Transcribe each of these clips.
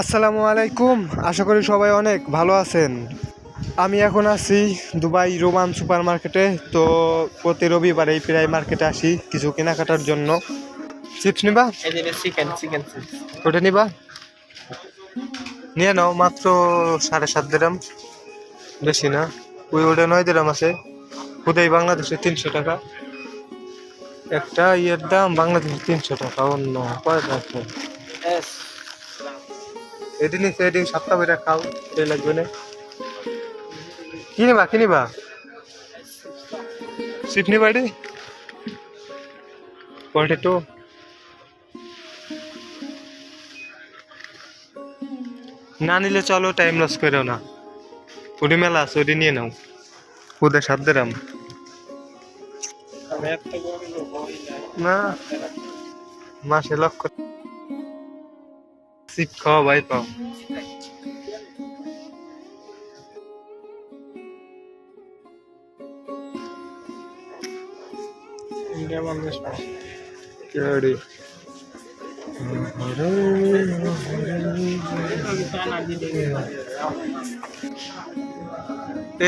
আসসালামু আলাইকুম। আশা করি সবাই অনেক ভালো আছেন। আমি এখন আছি দুবাই রোমান সুপার মার্কেটে। তো প্রতি রবিবার এই প্রায় মার্কেটে আসি কিছু কেনাকাটার জন্য। চিপস নিবা? চিকেন চিকেন চিপস ওটা নিবা? নিয়ে নাও, মাত্র 7.5 দিরহাম, বেশি না। ওটা 9 দিরহাম আছে। খুদাই বাংলাদেশে 300 টাকা। একটা ইয়ের দাম বাংলাদেশে 300 টাকা। অন্য কয় টাকা এদিন সেদিন সপ্তাহ বেড়া খাও, সে লাগবে না। কিনিবা কিনিবা সিপনি বাড়ি পটেটো না নিলে চলো, টাইম লস করো না। ওটি মেলা আছে, ওটি নিয়ে নাও। ওদের 7 দিরহাম না, মাসে লক্ষ সিপ খাওয়া ভাই পাও। ইন্ডিয়া বাংলাদেশ কেডি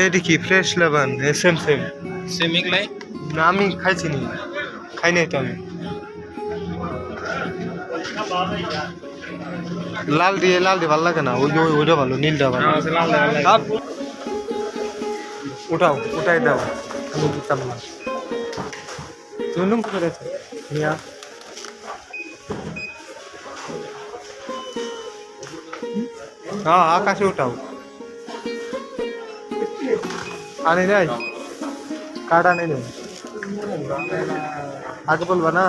এডি কি ফ্রেশ লেবান সেম সেম সেমিং লাই না, আমি খাইছি নি, খাই নাই তো আমি। লাল দিয়ে ভালো লাগে না, ওইটা ভালো, নীলটা ভালো। কাপ উঠাই দাও, আমি দিতাম না। তুমি নুন করেছো মিয়া? হ্যাঁ, আকাশে উঠাও। আনি নাই, কার্ড আনি নাই, আগে বলবা না।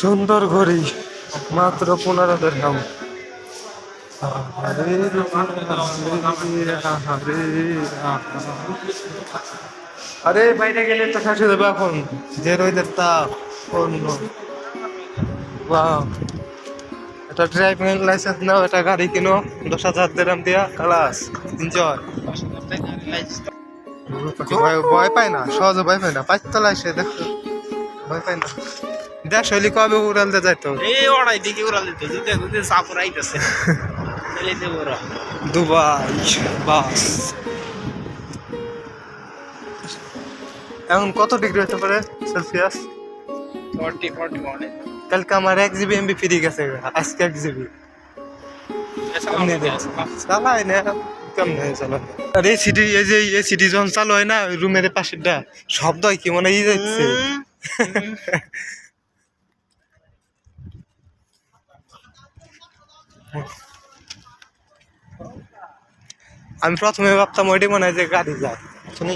সুন্দর ঘড়ি, মাত্র 15 দিরহাম। আরে বাইরে গেলে তো শেষ হয়ে যাবে এখন, যে রোদের তাপ। অন্য এটা ড্রাইভিং লাইসেন্স নাও, এটা গাড়ি কিনো, 10,000 দিরহাম দিয়া ক্লাস এনজয়। ভয় পায় না, সহজে ভয় পায় না। 5 তলায় সে দেখো, ভয় পায় না। দেখ শৈলী কবে উড়ালতে যাইতো, এই ওড়াই দিকে উড়াল দিতে যদি যদি সাপুর আইতাছে চলে ওরা দুবাই বাস। এখন কত ডিগ্রি হতে পারে সেলসিয়াস? 40-41 কালকে আমার 1 GB MB ফ্রি গেছে, আজকে 1 GB চালাই না। কেমন চালাই? আর এই সিটি, এই সিটি যখন চালু হয় না, ওই রুমের পাশেরটা শব্দ হয় কি মনে হয় যাচ্ছে। আমি প্রথমে ভাবতাম ওইটাই মনে হয় যে গাড়ি যায়, শুনি